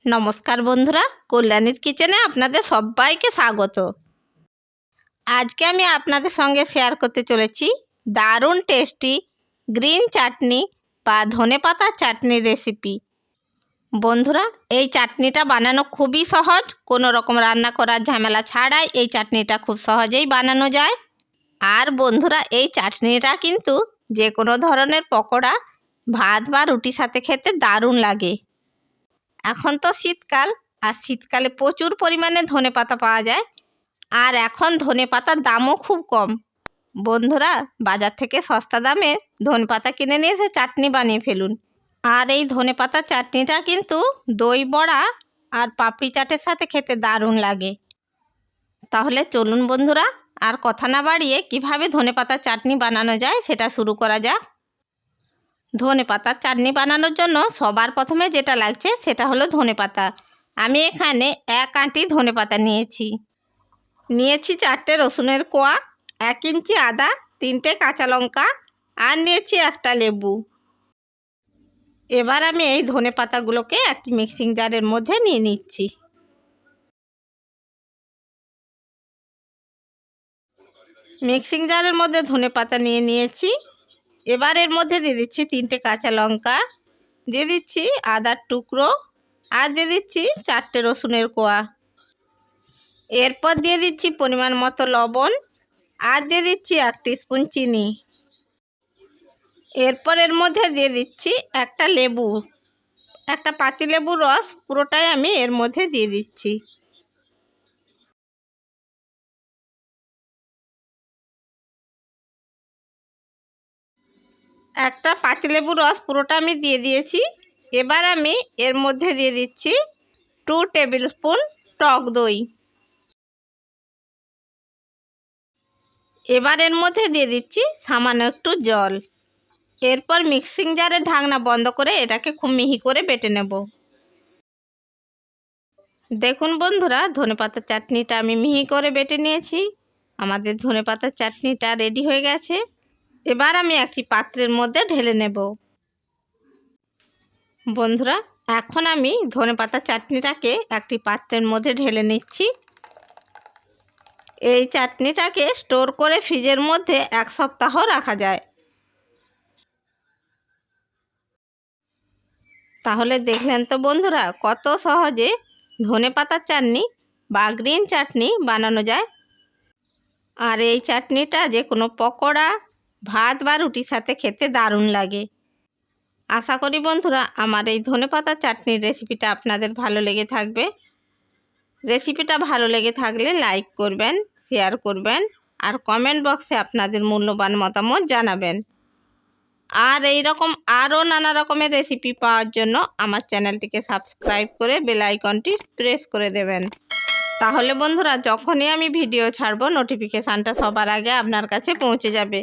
নমস্কার বন্ধুরা, কল্যাণীর কিচেনে আপনাদের সবাইকে স্বাগত। আজকে আমি আপনাদের সঙ্গে শেয়ার করতে চলেছি দারুণ টেস্টি গ্রিন চাটনি বা ধনেপাতার চাটনির রেসিপি। বন্ধুরা, এই চাটনিটা বানানো খুবই সহজ, কোনো রকম রান্না করার ঝামেলা ছাড়াই এই চাটনিটা খুব সহজেই বানানো যায়। আর বন্ধুরা, এই চাটনিটা কিন্তু যে কোনো ধরনের পকোড়া, ভাত বা রুটির সাথে খেতে দারুণ লাগে। এখন তো শীতকাল, আর শীতকালে প্রচুর পরিমাণে ধনেপাতা পাওয়া যায়। আর এখন ধনেপাতার দামও খুব কম। বন্ধুরা, বাজার থেকে সস্তা দামে ধনেপাতা কিনে নিয়ে এসে চাটনি বানিয়ে ফেলুন। আর এই ধনেপাতার চাটনিটা কিন্তু দই বড়া আর পাপড়ি চাটের সাথে খেতে দারুণ লাগে। তাহলে চলুন বন্ধুরা, আর কথা না বাড়িয়ে কিভাবে ধনেপাতার চাটনি বানানো যায় সেটা শুরু করা যাক। ধনেপাতার চাটনি বানানোর জন্য সবার প্রথমে যেটা লাগছে সেটা হলো ধনেপাতা। আমি এখানে 1 আঁটি ধনেপাতা নিয়েছি। 4টে রসুনের কোয়া, 1 ইঞ্চি আদা, 3টে কাঁচা লঙ্কা আর নিয়েছি একটা লেবু। এবার আমি এই ধনেপাতাগুলোকে একটি মিক্সিং জারের মধ্যে নিয়ে নিচ্ছি। মিক্সিং জারের মধ্যে ধনেপাতা নিয়ে নিয়েছি। এবার এর মধ্যে দিয়ে দিচ্ছি 3টে কাঁচা লঙ্কা, দিয়ে দিচ্ছি আদার টুকরো আর দিয়ে দিচ্ছি 4টে রসুনের কোয়া। এরপর দিয়ে দিচ্ছি পরিমাণ মতো লবণ আর দিয়ে দিচ্ছি 1 টিস্পুন চিনি। এরপর এর মধ্যে দিয়ে দিচ্ছি একটা লেবু, একটা পাতিলেবুর রস পুরোটাই আমি এর মধ্যে দিয়ে দিচ্ছি। একটা পাতিলেবুর রস পুরোটা আমি দিয়ে দিয়েছি। এবার আমি এর মধ্যে দিয়ে দিচ্ছি 2 টেবিল স্পুন টক দই। এবার এর মধ্যে দিয়ে দিচ্ছি সামান্য একটু জল। এরপর মিক্সিং জারের ঢাকনা বন্ধ করে এটাকে খুব মিহি করে বেটে নেব। দেখুন বন্ধুরা, ধনেপাতার চাটনিটা আমি মিহি করে বেটে নিয়েছি। আমাদের ধনেপাতার চাটনিটা রেডি হয়ে গেছে। এবার আমি একটি পাত্রের মধ্যে ঢেলে নেব। বন্ধুরা, এখন আমি ধনেপাতার চাটনিটাকে একটি পাত্রের মধ্যে ঢেলে নিচ্ছি। এই চাটনিটাকে স্টোর করে ফ্রিজের মধ্যে 1 সপ্তাহ রাখা যায়। তাহলে দেখলেন তো বন্ধুরা, কত সহজে ধনেপাতার চাটনি বা গ্রিন চাটনি বানানো যায়। আর এই চাটনিটা যে কোনো পকোড়া, ভাত বা রুটির সাথে খেতে দারুণ লাগে। আশা করি বন্ধুরা, আমার এই ধনেপাতার চাটনির রেসিপিটা আপনাদের ভালো লেগে থাকবে। রেসিপিটা ভালো লেগে থাকলে লাইক করবেন, শেয়ার করবেন আর কমেন্ট বক্সে আপনাদের মূল্যবান মতামত জানাবেন। আর এই রকম আরও নানা রকমের রেসিপি পাওয়ার জন্য আমার চ্যানেলটিকে সাবস্ক্রাইব করে বেল আইকনটি প্রেস করে দেবেন। তাহলে বন্ধুরা, যখনই আমি ভিডিও ছাড়বো নোটিফিকেশানটা সবার আগে আপনার কাছে পৌঁছে যাবে।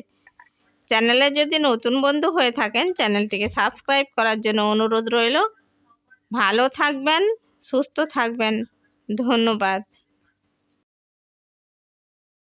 চ্যানেলে যদি নতুন বন্ধু হয়ে থাকেন, চ্যানেলটিকে সাবস্ক্রাইব করার জন্য অনুরোধ রইল। ভালো থাকবেন, সুস্থ থাকবেন। ধন্যবাদ।